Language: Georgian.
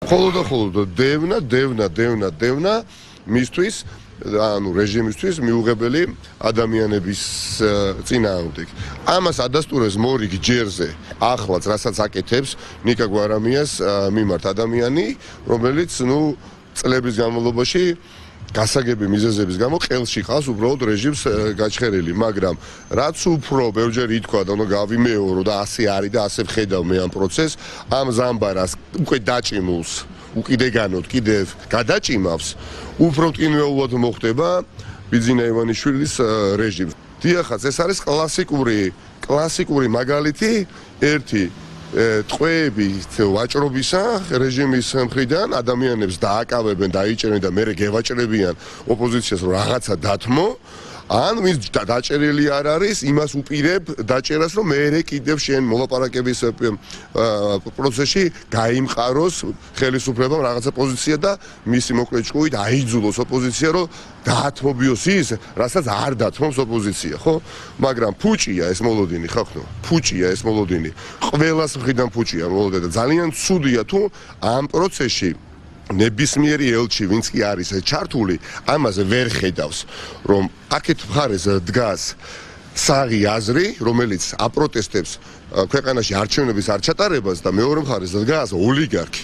ხოლო დევნა მისთვის ანუ რეჟიმისთვის მიუღებელი ადამიანების წინააღმდეგ. ამას ადასტურებს მორიგ ჯერზე ახლაც რასაც აკეთებს ნიკა გვარამიას მიმართ ადამიანი, რომელიც წლების განმავლობაში გასაგები მიზეზების გამო ყელში ხავს უბრალოდ რეჟიმს გაჩხერილი, მაგრამ რაც უფრო ბევრჯერ ითქვა და უნდა გავიმეორო და ასე არის და ასე ვხედავ მე ამ პროცესს, ამ ზამბარას უკვე დაჭიმულს უკიდეგანოთ კიდევ გადაჭიმავს, უფრო მტკინველად მოხდება ბიძინა ივანიშვილის რეჟიმს. დიახაც, ეს არის კლასიკური მაგალითი ერთი ტყვეებით ვაჭრობისა რეჟიმის მხრიდან ადამიანებს დააკავებენ, დაიჭერენ და მერე გევაჭრებიან ოპოზიციას რომ რაღაცა დათმო, ან ვინც დაჭერილი არ არის, იმას უპირებ დაჭერას, რომ მერე კიდევ შენ მოლაპარაკების პროცესში გაიმყაროს ხელისუფლებამ რაღაცა პოზიცია და მისი მოკლე ჭკუით აიძულოს ოპოზიცია, რომ დაათმობიოს ის, რასაც არ დათმობს ოპოზიცია, ხო? მაგრამ ფუჭია ეს მოლოდინი, ხახნო, ფუჭია ეს მოლოდინი. ყველას მხრიდან ფუჭია მოლოდინი და ძალიან ცუდია თუ ამ პროცესში ნებისმიერი ელჩი, ვინც კი არის ჩართული, ამაზე ვერ ხედავს, რომ აქეთ მხარეს დგას საღი აზრი, რომელიც აპროტესტებს ქვეყანაში არჩევნების არ ჩატარებას და მეორე მხარეს დგას ოლიგარქი.